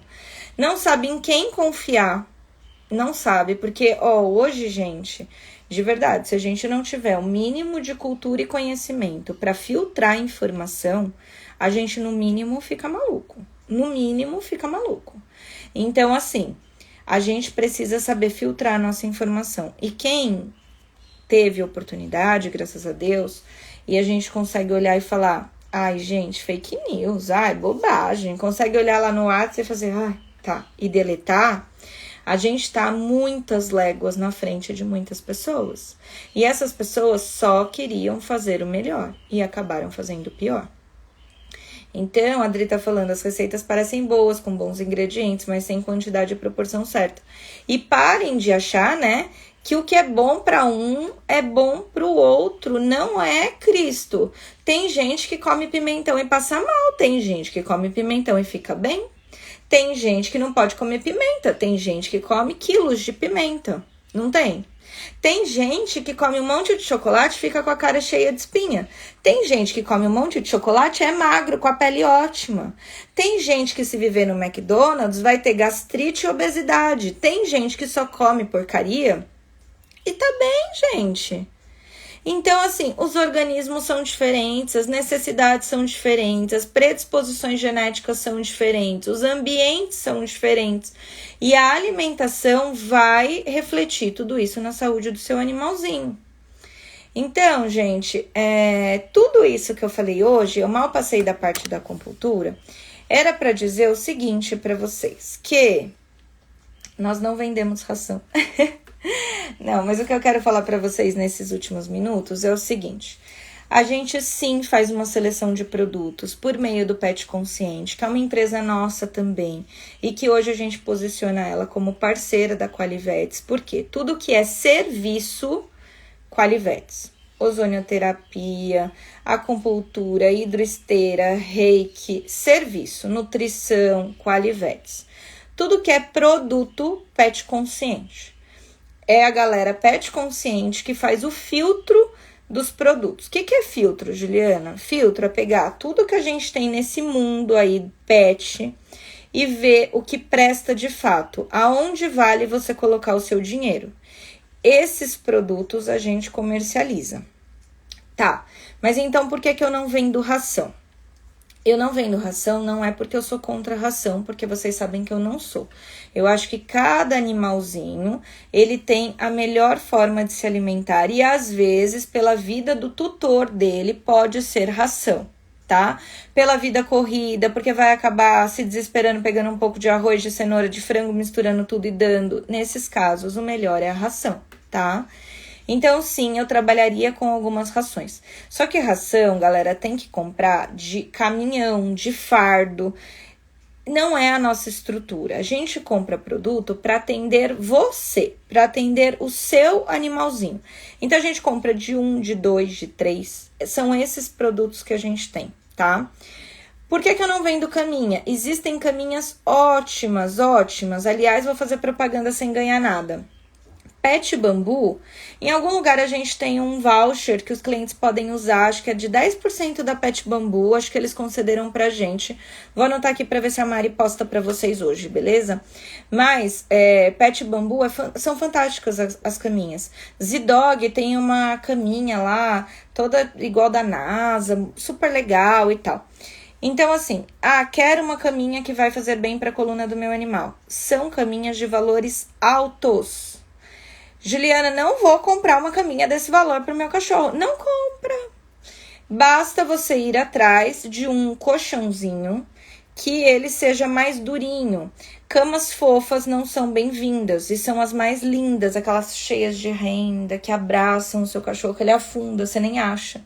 não sabe em quem confiar, não sabe, porque, hoje, gente, de verdade, se a gente não tiver o mínimo de cultura e conhecimento para filtrar a informação, a gente, no mínimo, fica maluco. Então, assim, a gente precisa saber filtrar a nossa informação. E quem teve oportunidade, graças a Deus, e a gente consegue olhar e falar, gente, fake news, bobagem, consegue olhar lá no WhatsApp e fazer, tá, e deletar, a gente tá muitas léguas na frente de muitas pessoas. E essas pessoas só queriam fazer o melhor e acabaram fazendo o pior. Então, a Adri tá falando, as receitas parecem boas, com bons ingredientes, mas sem quantidade e proporção certa. E parem de achar, né, que o que é bom para um é bom para o outro, não é Cristo. Tem gente que come pimentão e passa mal, tem gente que come pimentão e fica bem, tem gente que não pode comer pimenta, tem gente que come quilos de pimenta, não tem? Tem gente que come um monte de chocolate e fica com a cara cheia de espinha. Tem gente que come um monte de chocolate e é magro, com a pele ótima. Tem gente que, se viver no McDonald's, vai ter gastrite e obesidade. Tem gente que só come porcaria e tá bem, gente. Então, assim, os organismos são diferentes, as necessidades são diferentes, as predisposições genéticas são diferentes, os ambientes são diferentes. E a alimentação vai refletir tudo isso na saúde do seu animalzinho. Então, gente, tudo isso que eu falei hoje, eu mal passei da parte da acupuntura, era para dizer o seguinte para vocês, que nós não vendemos ração. Não, mas o que eu quero falar para vocês nesses últimos minutos é o seguinte. A gente sim faz uma seleção de produtos por meio do Pet Consciente, que é uma empresa nossa também, e que hoje a gente posiciona ela como parceira da Qualivetes, porque tudo que é serviço, Qualivetes. ozonioterapia, acupuntura, hidroesteira, reiki, serviço, nutrição, Qualivetes. Tudo que é produto pet consciente. É a galera pet consciente que faz o filtro dos produtos. O que é filtro, Juliana? Filtro é pegar tudo que a gente tem nesse mundo aí, pet, e ver o que presta de fato, aonde vale você colocar o seu dinheiro. Esses produtos a gente comercializa. Tá, mas então por que eu não vendo ração? Eu não vendo ração não é porque eu sou contra a ração, porque vocês sabem que eu não sou. Eu acho que cada animalzinho, ele tem a melhor forma de se alimentar e às vezes, pela vida do tutor dele, pode ser ração, tá? Pela vida corrida, porque vai acabar se desesperando, pegando um pouco de arroz, de cenoura, de frango, misturando tudo e dando. Nesses casos, o melhor é a ração, tá? Então, sim, eu trabalharia com algumas rações. Só que ração, galera, tem que comprar de caminhão, de fardo. Não é a nossa estrutura. A gente compra produto para atender você, para atender o seu animalzinho. Então, a gente compra de 1, de 2, de 3. São esses produtos que a gente tem, tá? Por que eu não vendo caminha? Existem caminhas ótimas, ótimas. Aliás, vou fazer propaganda sem ganhar nada. Pet Bambu, em algum lugar a gente tem um voucher que os clientes podem usar, acho que é de 10% da Pet Bambu, acho que eles concederam pra gente. Vou anotar aqui pra ver se a Mari posta pra vocês hoje, beleza? Mas, Pet Bambu, são fantásticas as caminhas. Z-Dog tem uma caminha lá, toda igual da NASA, super legal e tal. Então, assim, quero uma caminha que vai fazer bem pra coluna do meu animal. São caminhas de valores altos. Juliana, não vou comprar uma caminha desse valor para o meu cachorro. Não compra. Basta você ir atrás de um colchãozinho que ele seja mais durinho. Camas fofas não são bem-vindas e são as mais lindas, aquelas cheias de renda que abraçam o seu cachorro, que ele afunda, você nem acha.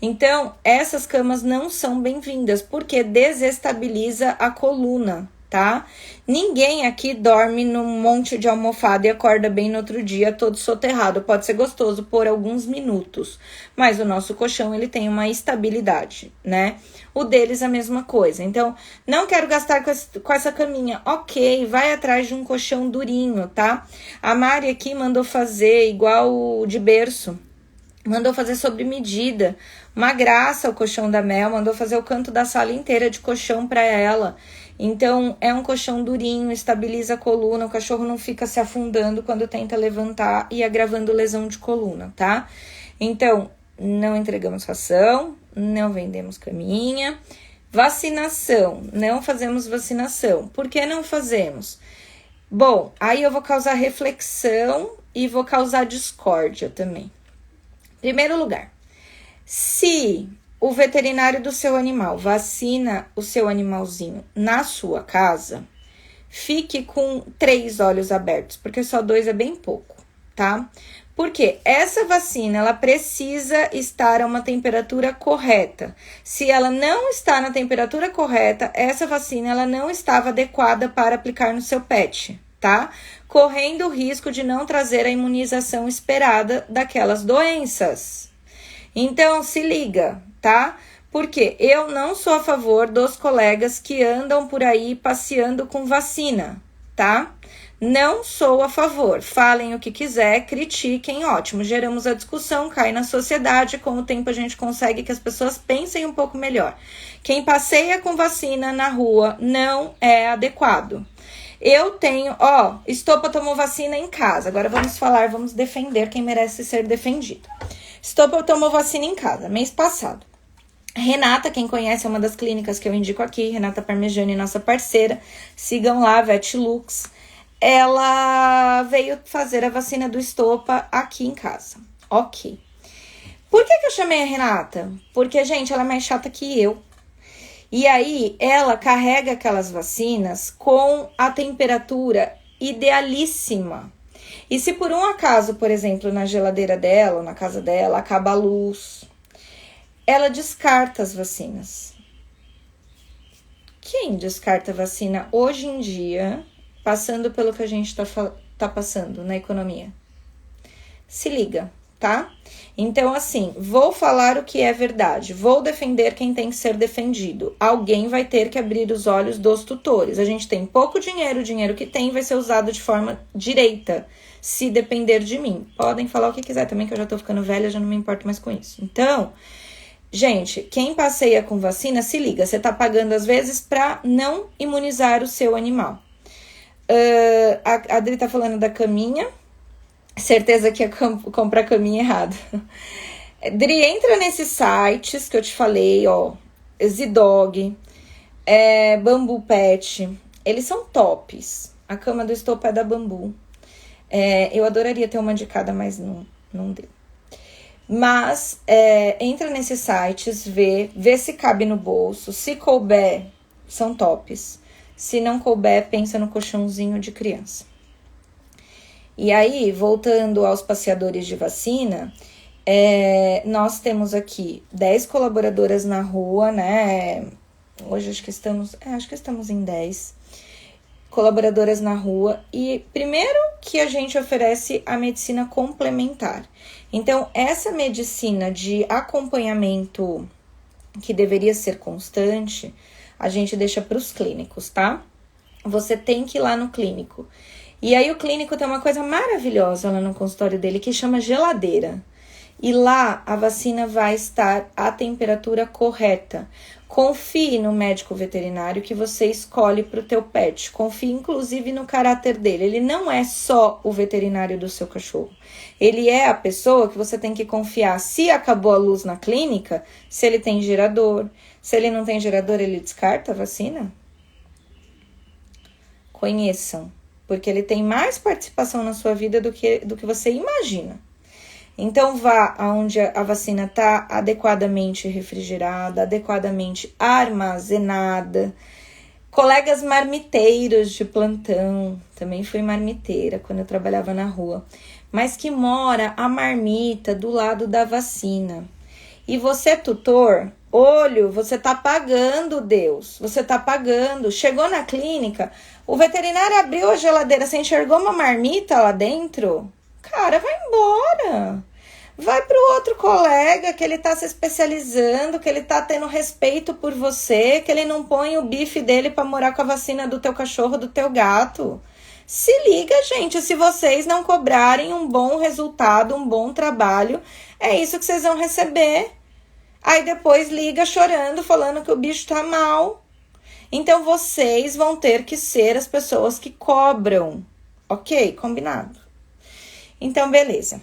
Então, essas camas não são bem-vindas porque desestabiliza a coluna, tá? Ninguém aqui dorme num monte de almofada e acorda bem no outro dia todo soterrado. Pode ser gostoso por alguns minutos, mas o nosso colchão, ele tem uma estabilidade, né? O deles a mesma coisa. Então, não quero gastar com essa caminha. Ok, vai atrás de um colchão durinho, tá? A Mari aqui mandou fazer igual o de berço. Mandou fazer sob medida. Uma graça o colchão da Mel. Mandou fazer o canto da sala inteira de colchão para ela. Então, é um colchão durinho, estabiliza a coluna, o cachorro não fica se afundando quando tenta levantar e agravando lesão de coluna, tá? Então, não entregamos ração, não vendemos caminha. Vacinação, não fazemos vacinação. Por que não fazemos? Bom, aí eu vou causar reflexão e vou causar discórdia também. Primeiro lugar, se o veterinário do seu animal vacina o seu animalzinho na sua casa, fique com 3 olhos abertos, porque só 2 é bem pouco, tá? Porque essa vacina, ela precisa estar a uma temperatura correta. Se ela não está na temperatura correta, essa vacina, ela não estava adequada para aplicar no seu pet, tá? Correndo o risco de não trazer a imunização esperada daquelas doenças. Então, se liga, tá? Porque eu não sou a favor dos colegas que andam por aí passeando com vacina, tá? Não sou a favor. Falem o que quiser, critiquem, ótimo. Geramos a discussão, cai na sociedade. Com o tempo a gente consegue que as pessoas pensem um pouco melhor. Quem passeia com vacina na rua não é adequado. Eu tenho, Estopa tomou vacina em casa. Agora vamos defender quem merece ser defendido. Estopa tomou vacina em casa, mês passado. Renata, quem conhece, é uma das clínicas que eu indico aqui, Renata Parmegiani, nossa parceira. Sigam lá, Vetlux. Ela veio fazer a vacina do Estopa aqui em casa. Ok. Por que eu chamei a Renata? Porque, gente, ela é mais chata que eu. E aí, ela carrega aquelas vacinas com a temperatura idealíssima. E se por um acaso, por exemplo, na geladeira dela, ou na casa dela, acaba a luz, ela descarta as vacinas. Quem descarta vacina hoje em dia, passando pelo que a gente tá passando na economia? Se liga, tá? Então, assim, vou falar o que é verdade, vou defender quem tem que ser defendido. Alguém vai ter que abrir os olhos dos tutores. A gente tem pouco dinheiro, o dinheiro que tem vai ser usado de forma direita, se depender de mim. Podem falar o que quiser também, que eu já tô ficando velha, já não me importo mais com isso. Então, gente, quem passeia com vacina, se liga, você tá pagando às vezes para não imunizar o seu animal. A Adri tá falando da caminha. Certeza que ia comprar caminho errado. Dri, entra nesses sites que eu te falei, ó. Zidog, Bambu Pet. Eles são tops. A cama do Estopa é da Bambu. Eu adoraria ter uma de cada, mas não deu. Mas entra nesses sites, vê se cabe no bolso. Se couber, são tops. Se não couber, pensa no colchãozinho de criança. E aí, voltando aos passeadores de vacina, nós temos aqui 10 colaboradoras na rua, né? Hoje acho que estamos em 10 colaboradoras na rua. E primeiro que a gente oferece a medicina complementar. Então, essa medicina de acompanhamento que deveria ser constante, a gente deixa para os clínicos, tá? Você tem que ir lá no clínico. E aí o clínico tem uma coisa maravilhosa lá no consultório dele que chama geladeira. E lá a vacina vai estar à temperatura correta. Confie no médico veterinário que você escolhe para o teu pet. Confie inclusive no caráter dele. Ele não é só o veterinário do seu cachorro. Ele é a pessoa que você tem que confiar. Se acabou a luz na clínica, se ele tem gerador. Se ele não tem gerador, ele descarta a vacina? Conheçam. Porque ele tem mais participação na sua vida do que você imagina. Então, vá aonde a vacina está adequadamente refrigerada, adequadamente armazenada. Colegas marmiteiros de plantão, também fui marmiteira quando eu trabalhava na rua, mas que mora a marmita do lado da vacina. E você, tutor, olho, você tá pagando, Deus, você tá pagando. Chegou na clínica, o veterinário abriu a geladeira, você enxergou uma marmita lá dentro? Cara, vai embora. Vai pro outro colega que ele tá se especializando, que ele tá tendo respeito por você, que ele não põe o bife dele pra morar com a vacina do teu cachorro, do teu gato. Se liga, gente, se vocês não cobrarem um bom resultado, um bom trabalho, é isso que vocês vão receber. Aí depois liga chorando, falando que o bicho tá mal. Então, vocês vão ter que ser as pessoas que cobram. Ok? Combinado? Então, beleza.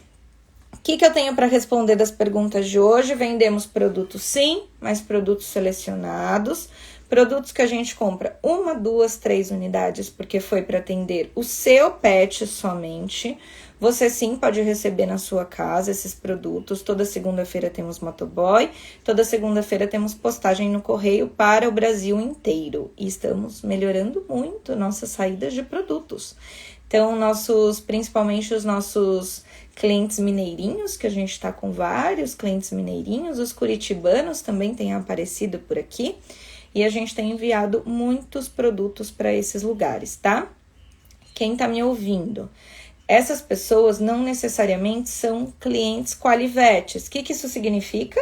O que eu tenho para responder das perguntas de hoje? Vendemos produtos sim, mas produtos selecionados. Produtos que a gente compra 1, 2, 3 unidades, porque foi para atender o seu pet somente. Você sim pode receber na sua casa esses produtos. Toda segunda-feira temos motoboy, toda segunda-feira temos postagem no correio para o Brasil inteiro. E estamos melhorando muito nossas saídas de produtos. Então, principalmente os nossos clientes mineirinhos, que a gente está com vários clientes mineirinhos, os curitibanos também têm aparecido por aqui. E a gente tem enviado muitos produtos para esses lugares, tá? Quem tá me ouvindo? Essas pessoas não necessariamente são clientes Qualivetes. O que isso significa?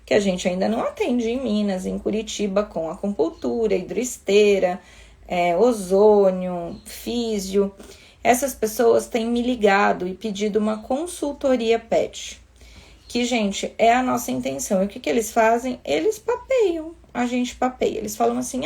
Que a gente ainda não atende em Minas, em Curitiba, com acupuntura, hidroesteira, ozônio, físio. Essas pessoas têm me ligado e pedido uma consultoria pet. Que, gente, é a nossa intenção. E o que eles fazem? Eles papeiam. A gente papeia. Eles falam assim,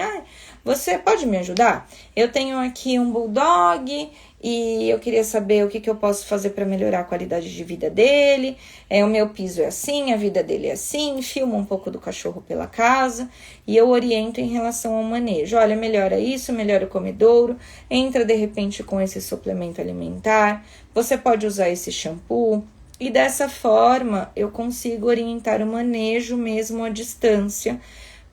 você pode me ajudar? Eu tenho aqui um bulldog e eu queria saber o que eu posso fazer para melhorar a qualidade de vida dele. O meu piso é assim, a vida dele é assim. Filma um pouco do cachorro pela casa e eu oriento em relação ao manejo. Olha, melhora isso, melhora o comedouro. Entra, de repente, com esse suplemento alimentar. Você pode usar esse shampoo. E dessa forma, eu consigo orientar o manejo mesmo à distância,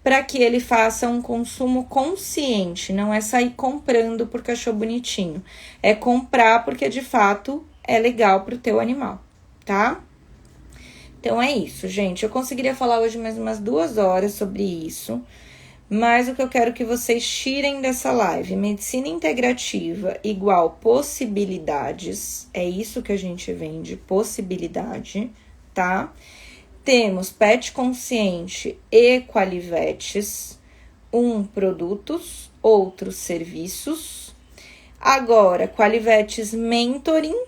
para que ele faça um consumo consciente. Não é sair comprando porque achou bonitinho. É comprar porque, de fato, é legal para o teu animal, tá? Então, é isso, gente. Eu conseguiria falar hoje mais umas 2 horas sobre isso. Mas o que eu quero que vocês tirem dessa live, medicina integrativa igual possibilidades, é isso que a gente vende, possibilidade, tá? Temos Pet Consciente e Qualivetes, produtos, outros serviços. Agora, Qualivetes Mentoring,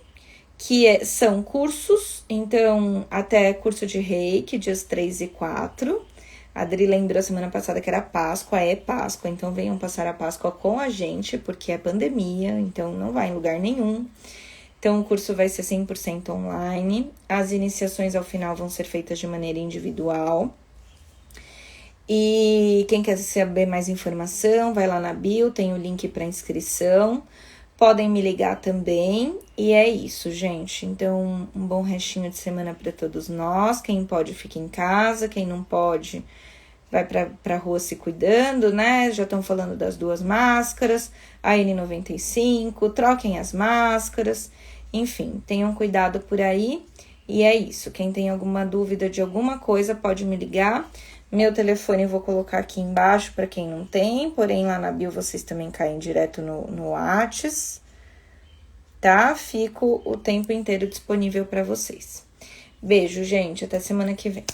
que são cursos, então até curso de Reiki, dias 3 e 4. A Adri lembrou semana passada que era Páscoa, é Páscoa, então venham passar a Páscoa com a gente, porque é pandemia, então não vai em lugar nenhum. Então o curso vai ser 100% online, as iniciações ao final vão ser feitas de maneira individual. E quem quer saber mais informação, vai lá na bio, tem o link para inscrição. Podem me ligar também. E é isso, gente. Então, um bom restinho de semana para todos nós. Quem pode, fica em casa. Quem não pode, vai pra rua se cuidando, né? Já estão falando das 2 máscaras, a N95, troquem as máscaras. Enfim, tenham cuidado por aí. E é isso. Quem tem alguma dúvida de alguma coisa, pode me ligar. Meu telefone eu vou colocar aqui embaixo para quem não tem, porém lá na bio vocês também caem direto no Whats, tá? Fico o tempo inteiro disponível para vocês. Beijo, gente, até semana que vem.